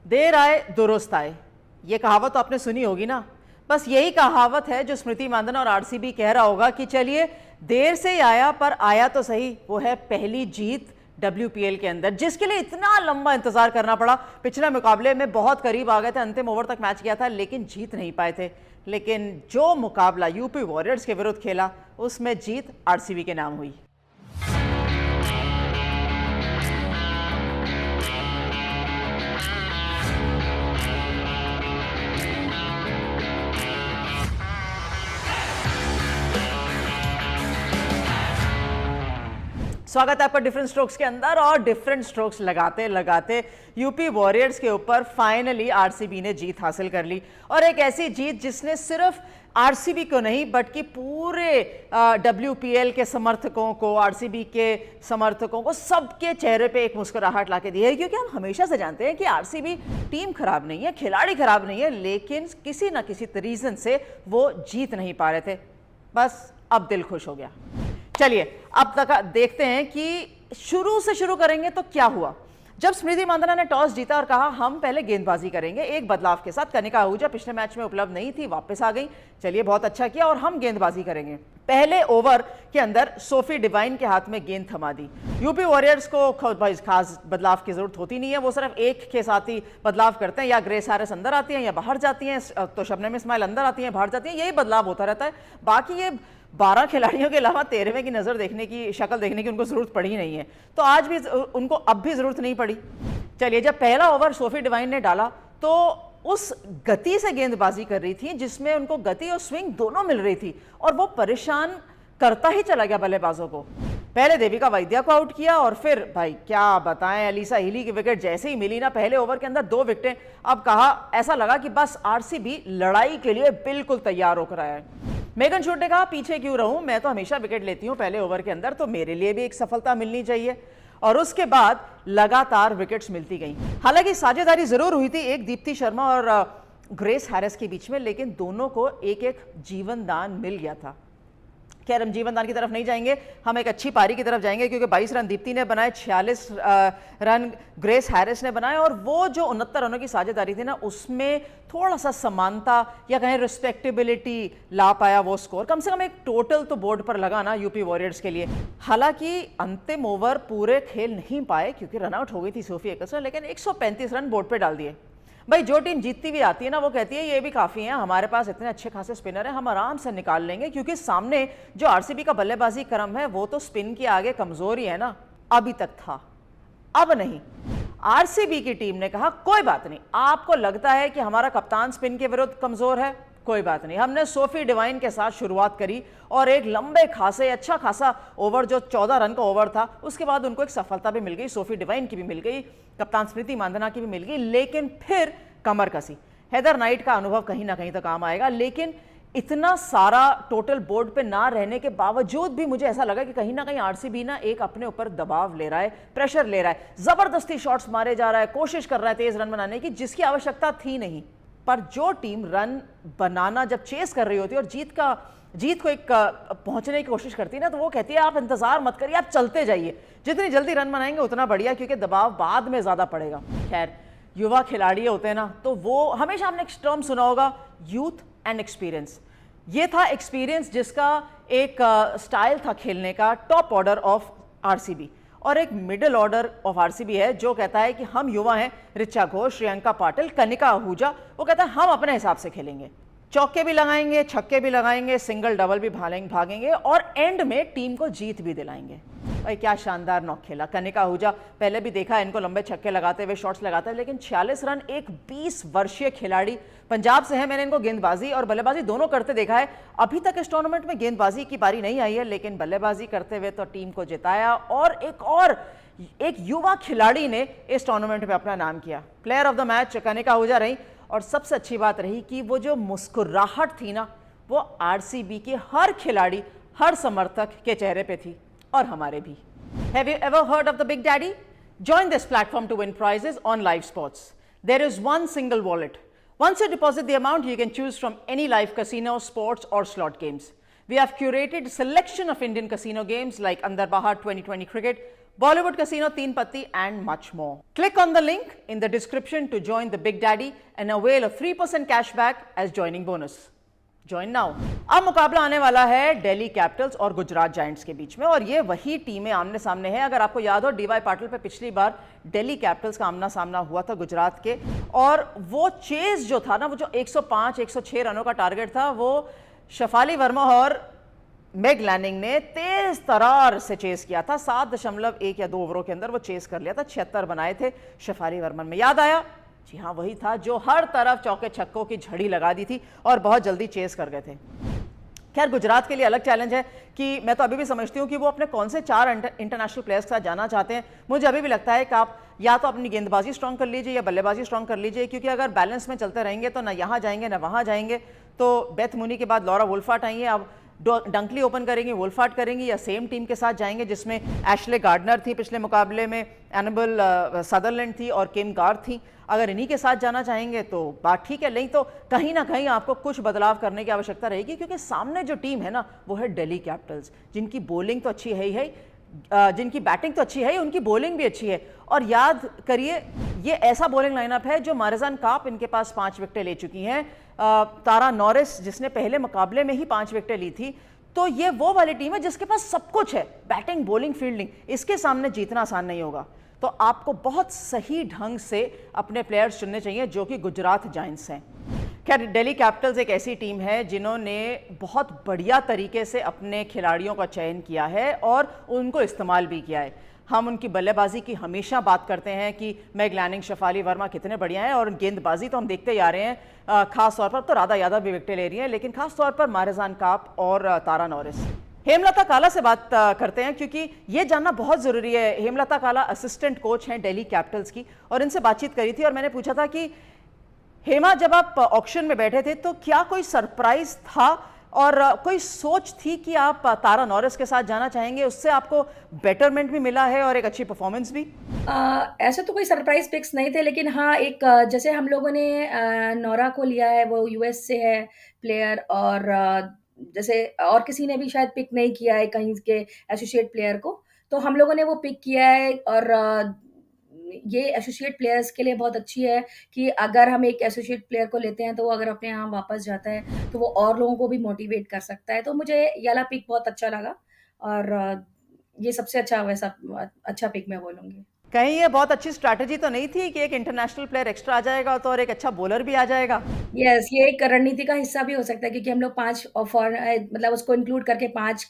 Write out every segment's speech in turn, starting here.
देर आए दुरुस्त आए, ये कहावत तो आपने सुनी होगी ना। बस यही कहावत है जो स्मृति मांधाना और आरसीबी कह रहा होगा कि चलिए देर से ही आया पर आया तो सही। वो है पहली जीत डब्ल्यूपीएल के अंदर, जिसके लिए इतना लंबा इंतजार करना पड़ा। पिछले मुकाबले में बहुत करीब आ गए थे, अंतिम ओवर तक मैच गया था लेकिन जीत नहीं पाए थे। लेकिन जो मुकाबला यूपी वॉरियर्स के विरुद्ध खेला उसमें जीत आरसीबी के नाम हुई। स्वागत है आपका डिफरेंट स्ट्रोक्स के अंदर। और डिफरेंट स्ट्रोक्स लगाते लगाते यूपी वॉरियर्स के ऊपर फाइनली आरसीबी ने जीत हासिल कर ली। और एक ऐसी जीत जिसने सिर्फ आरसीबी को नहीं बल्कि पूरे डब्ल्यूपीएल के समर्थकों को, आरसीबी के समर्थकों को, सबके चेहरे पे एक मुस्कुराहट ला के दी है। क्योंकि हम हमेशा से जानते हैं कि आरसीबी टीम खराब नहीं है, खिलाड़ी खराब नहीं है, लेकिन किसी ना किसी रीजन से वो जीत नहीं पा रहे थे। बस अब दिल खुश हो गया। चलिए अब तक देखते हैं कि शुरू से शुरू करेंगे तो क्या हुआ। जब स्मृति मांधाना ने टॉस जीता और कहा हम पहले गेंदबाजी करेंगे, एक बदलाव के साथ कनिका आहूजा पिछले मैच में उपलब्ध नहीं थी, वापस आ गई। चलिए बहुत अच्छा किया और हम गेंदबाजी करेंगे। पहले ओवर के अंदर सोफी डिवाइन के हाथ में गेंद थमा दी। यूपी वॉरियर्स को खास बदलाव की जरूरत होती नहीं है, वो सिर्फ एक के साथ ही बदलाव करते हैं, या ग्रेस हैरिस अंदर आती हैं या बाहर जाती हैं, तो शबनम इस्माइल अंदर आती हैं बाहर जाती हैं, यही बदलाव होता रहता है। बाकी ये 12 खिलाड़ियों के अलावा 13वें की नजर देखने की, शक्ल देखने की उनको जरूरत पड़ी नहीं है, तो आज भी उनको अब भी जरूरत नहीं पड़ी। चलिए जब पहला ओवर सोफी डिवाइन ने डाला तो उस गति से गेंदबाजी कर रही थी जिसमें उनको गति और स्विंग दोनों मिल रही थी, और वो परेशान करता ही चला गया बल्लेबाजों को। पहले देविका वैद्या को आउट किया और फिर भाई क्या बताएं, एलिसा हीली की विकेट जैसे ही मिली ना, पहले ओवर के अंदर 2 विकेटें। अब कहा, ऐसा लगा कि बस आरसीबी लड़ाई के लिए बिल्कुल तैयार होकर आया है। मेगन शूट ने कहा पीछे क्यों रहूं, मैं तो हमेशा विकेट लेती हूं पहले ओवर के अंदर, तो मेरे लिए भी एक सफलता मिलनी चाहिए। और उसके बाद लगातार विकेट्स मिलती गई। हालांकि साझेदारी जरूर हुई थी एक दीप्ति शर्मा और ग्रेस हैरिस के बीच में, लेकिन दोनों को एक एक जीवन दान मिल गया था। खैर हम जीवन दान की तरफ नहीं जाएंगे, हम एक अच्छी पारी की तरफ जाएंगे, क्योंकि 22 रन दीप्ति ने बनाए, 46 रन ग्रेस हैरिस ने बनाए। और वो जो 69 रनों की साझेदारी थी ना, उसमें थोड़ा सा समानता या कहें रिस्पेक्टेबिलिटी ला पाया वो स्कोर। कम से कम एक टोटल तो बोर्ड पर लगा ना यूपी वॉरियर्स के लिए। हालांकि अंतिम ओवर पूरे खेल नहीं पाए क्योंकि रनआउट हो गई थी सोफी एकस्ट्रा, लेकिन 135 रन बोर्ड पर डाल दिए। भाई जो टीम जीतती भी आती है ना, वो कहती है ये भी काफ़ी है, हमारे पास इतने अच्छे खासे स्पिनर हैं, हम आराम से निकाल लेंगे, क्योंकि सामने जो आरसीबी का बल्लेबाजी क्रम है वो तो स्पिन के आगे कमजोर ही है ना, अभी तक था, अब नहीं। आरसीबी की टीम ने कहा कोई बात नहीं, आपको लगता है कि हमारा कप्तान स्पिन के विरुद्ध कमजोर है, कोई बात नहीं। हमने सोफी डिवाइन के साथ शुरुआत करी और एक लंबे खासे अच्छा खासा ओवर, जो 14 रन का ओवर था, उसके बाद उनको एक सफलता भी मिल गई, सोफी डिवाइन की भी मिल गई, कप्तान स्मृति मांधाना की भी मिल गई। लेकिन फिर कमर कसी। हेदर नाइट का अनुभव कहीं ना कहीं तो काम आएगा, लेकिन इतना सारा टोटल बोर्ड पे ना रहने के बावजूद भी मुझे ऐसा लगा कि कहीं ना कहीं आरसीबी ना एक अपने ऊपर दबाव ले रहा है, प्रेशर ले रहा है, जबरदस्ती शॉट्स मारे जा रहा है, कोशिश कर रहा है तेज रन बनाने की, जिसकी आवश्यकता थी नहीं। पर जो टीम रन बनाना जब चेस कर रही होती है और जीत को एक पहुंचने की कोशिश करती है ना, तो वो कहती है आप इंतजार मत करिए, आप चलते जाइए, जितनी जल्दी रन बनाएंगे उतना बढ़िया, क्योंकि दबाव बाद में ज्यादा पड़ेगा। खैर युवा खिलाड़ी होते हैं ना, तो वो हमेशा हमने एक टर्म सुना होगा, यूथ एंड एक्सपीरियंस। ये था एक्सपीरियंस जिसका एक स्टाइल था खेलने का, टॉप ऑर्डर ऑफ आरसीबी, और एक मिडिल ऑर्डर ऑफ आरसीबी है जो कहता है कि हम युवा हैं, ऋचा घोष, श्रेयंका पाटिल, कनिका आहूजा, वो कहता है हम अपने हिसाब से खेलेंगे, चौके भी लगाएंगे, छक्के भी लगाएंगे, सिंगल डबल भी भागेंगे और एंड में टीम को जीत भी दिलाएंगे। भाई क्या शानदार नॉक खेला कनिका आहूजा, पहले भी देखा इनको लंबे छक्के लगाते हुए, शॉट्स लगाते हैं, लेकिन 46 रन, एक 20 वर्षीय खिलाड़ी, पंजाब से है, मैंने इनको गेंदबाजी और बल्लेबाजी दोनों करते देखा है। अभी तक इस टूर्नामेंट में गेंदबाजी की बारी नहीं आई है, लेकिन बल्लेबाजी करते हुए तो टीम को जिताया, और एक युवा खिलाड़ी ने इस टूर्नामेंट में अपना नाम किया। Player of the match Kanika Ahuja रही, और सबसे अच्छी बात रही कि वो जो मुस्कुराहट थी ना, वो आरसीबी के हर खिलाड़ी, हर समर्थक के चेहरे पे थी, और हमारे भी। Have you ever heard of the Big Daddy? Join this platform to win prizes on live sports. There is one single wallet. Once you deposit the amount, you can choose from any live casino, sports or slot games. We have curated a selection of Indian casino games like Andar Bahar 2020 Cricket, Bollywood Casino, Teen Patti, and much more. Click on the link in the description to join the Big Daddy and avail a 3% cashback as joining bonus. Join now. अब मुकाबला आने वाला है Delhi Capitals और Gujarat giants के बीच में, और ये वही टीमें आमने सामने हैं। अगर आपको याद हो, डीवाई पाटिल पे पिछली बार दिल्ली कैपिटल्स का आमना सामना हुआ था गुजरात के, और वो चेज जो था ना, वो जो 105 106 रनों का टारगेट था, वो शफाली वर्मा और मेग लैनिंग ने तेज तरार से चेस किया था। 7.1 या 2 ओवरों के अंदर वो चेस कर लिया था। 76 बनाए थे शफाली वर्मा में। याद आया? जी हाँ, वही था जो हर तरफ चौके छक्कों की झड़ी लगा दी थी और बहुत जल्दी चेस कर गए थे। खैर, गुजरात के लिए अलग चैलेंज है कि मैं तो अभी भी समझती हूँ कि वो अपने कौन से 4 इंटरनेशनल प्लेयर्स के साथ जाना चाहते हैं। मुझे अभी भी लगता है कि आप या तो अपनी गेंदबाजी स्ट्रांग कर लीजिए या बल्लेबाजी स्ट्रांग कर लीजिए, क्योंकि अगर बैलेंस में चलते रहेंगे तो ना यहाँ जाएंगे ना वहाँ जाएंगे। तो बेथ मूनी के बाद लॉरा वुल्फार्ट आई है, अब डंकली ओपन करेंगी, वुल्फार्ट करेंगी, या सेम टीम के साथ जाएंगे जिसमें एशले गार्डनर थी पिछले मुकाबले में, एनाबेल सदरलैंड थी और किम गार्थ थी। अगर इन्हीं के साथ जाना चाहेंगे तो बात ठीक है, नहीं तो कहीं ना कहीं आपको कुछ बदलाव करने की आवश्यकता रहेगी, क्योंकि सामने जो टीम है ना, वो है दिल्ली कैपिटल्स, जिनकी बॉलिंग तो अच्छी है ही है, जिनकी बैटिंग तो अच्छी है, उनकी बॉलिंग भी अच्छी है। और याद करिए, ये ऐसा बॉलिंग लाइनअप है जो मारिजान काप इनके पास 5 विकेटें ले चुकी हैं, तारा नॉरिस जिसने पहले मुकाबले में ही 5 विकेटें ली थी। तो ये वो वाली टीम है जिसके पास सब कुछ है, बैटिंग, बॉलिंग, फील्डिंग। इसके सामने जीतना आसान नहीं होगा। तो आपको बहुत सही ढंग से अपने प्लेयर्स चुनने चाहिए, जो कि गुजरात जायंट्स हैं। खैर, दिल्ली कैपिटल्स एक ऐसी टीम है जिन्होंने बहुत बढ़िया तरीके से अपने खिलाड़ियों का चयन किया है और उनको इस्तेमाल भी किया है। हम उनकी बल्लेबाजी की हमेशा बात करते हैं कि मेग लैनिंग, शफाली वर्मा कितने बढ़िया हैं, और गेंदबाजी तो हम देखते ही आ रहे हैं। खास तौर पर तो राधा यादव भी विकेटें ले रही हैं, लेकिन खास तौर पर मारिजान काप और तारा नॉरिस। हेमलता काला से बात करते हैं, क्योंकि ये जानना बहुत ज़रूरी है। हेमलता काला असिस्टेंट कोच हैं दिल्ली कैपिटल्स की, और इनसे बातचीत करी थी और मैंने पूछा था कि हेमा, जब आप ऑक्शन में बैठे थे तो क्या कोई सरप्राइज था और कोई सोच थी कि आप तारा नॉरिस के साथ जाना चाहेंगे? उससे आपको बेटरमेंट भी मिला है और एक अच्छी परफॉर्मेंस भी। ऐसे तो कोई सरप्राइज पिक्स नहीं थे, लेकिन हाँ, एक जैसे हम लोगों ने नोरा को लिया है, वो यूएस से है प्लेयर, और जैसे और किसी ने भी शायद पिक नहीं किया है कहीं के एसोसिएट प्लेयर को, तो हम लोगों ने वो पिक किया है। और ये एसोसिएट प्लेयर्स के लिए बहुत अच्छी है कि अगर हम एक एसोसिएट प्लेयर को लेते हैं तो वो अगर अपने यहाँ वापस जाता है तो वो और लोगों को भी मोटिवेट कर सकता है। तो मुझे ये वाला पिक बहुत अच्छा लगा, और ये सबसे अच्छा पिक मैं बोलूँगी। कहीं ये बहुत अच्छी स्ट्रैटेजी तो नहीं थी कि एक इंटरनेशनल प्लेयर एक्स्ट्रा आ जाएगा तो और एक अच्छा बॉलर भी आ जाएगा? यस, ये एक रणनीति का हिस्सा भी हो सकता है, क्योंकि हम लोग 5 मतलब उसको इंक्लूड करके 5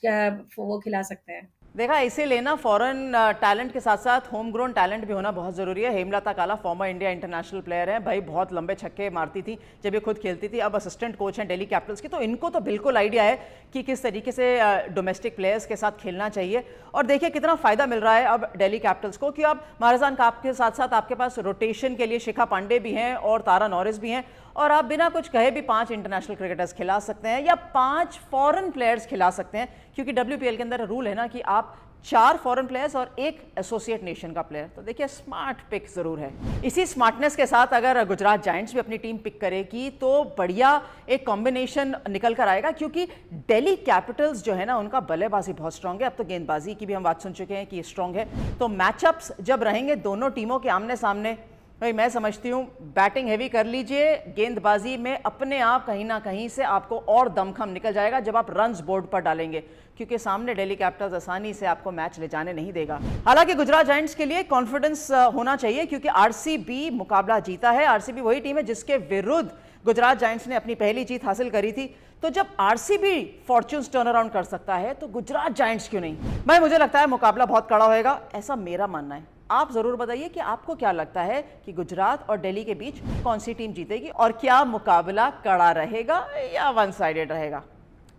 वो खिला सकते हैं। देखा, इसीलिए ना फॉरेन टैलेंट के साथ साथ होम ग्रोन टैलेंट भी होना बहुत ज़रूरी है। हेमलता काला फॉर्मर इंडिया इंटरनेशनल प्लेयर है भाई, बहुत लंबे छक्के मारती थी जब ये खुद खेलती थी। अब असिस्टेंट कोच हैं दिल्ली कैपिटल्स की, तो इनको तो बिल्कुल आइडिया है कि किस तरीके से डोमेस्टिक प्लेयर्स के साथ खेलना चाहिए। और देखिए कितना फ़ायदा मिल रहा है अब दिल्ली कैपिटल्स को कि अब मारिजान काप के साथ साथ आपके पास रोटेशन के लिए शिखा पांडे भी हैं और तारा नॉरिस भी हैं, और आप बिना कुछ कहे भी 5 इंटरनेशनल क्रिकेटर्स खिला सकते हैं या 5 फॉरेन प्लेयर्स खिला सकते हैं, क्योंकि WPL के अंदर रूल है ना कि आप 4 फॉरेन प्लेयर्स और 1 एसोसिएट नेशन का प्लेयर। तो देखिए, स्मार्ट पिक जरूर है। इसी स्मार्टनेस के साथ अगर गुजरात जायंट्स भी अपनी टीम पिक करेगी तो बढ़िया एक कॉम्बिनेशन निकल कर आएगा, क्योंकि दिल्ली कैपिटल्स जो है ना, उनका बल्लेबाजी बहुत स्ट्रांग है। अब तो गेंदबाजी की भी हम बात सुन चुके हैं कि स्ट्रांग है। तो मैचअप्स जब रहेंगे दोनों टीमों के आमने सामने, भाई मैं समझती हूँ बैटिंग हैवी कर लीजिए, गेंदबाजी में अपने आप कहीं ना कहीं से आपको और दमखम निकल जाएगा जब आप रन्स बोर्ड पर डालेंगे, क्योंकि सामने दिल्ली कैपिटल्स आसानी से आपको मैच ले जाने नहीं देगा। हालांकि गुजरात जायंट्स के लिए कॉन्फिडेंस होना चाहिए, क्योंकि आरसीबी मुकाबला जीता है। आरसीबी वही टीम है जिसके विरुद्ध गुजरात जायंट्स ने अपनी पहली जीत हासिल करी थी। तो जब आरसीबी फॉर्च्यून्स टर्न अराउंड कर सकता है तो गुजरात जायंट्स क्यों नहीं? भाई मुझे लगता है मुकाबला बहुत कड़ा होएगा, ऐसा मेरा मानना है। आप जरूर बताइए कि आपको क्या लगता है कि गुजरात और दिल्ली के बीच कौन सी टीम जीतेगी, और क्या मुकाबला कड़ा रहेगा या वन साइडेड रहेगा?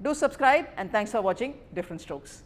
Do subscribe and thanks for watching different strokes.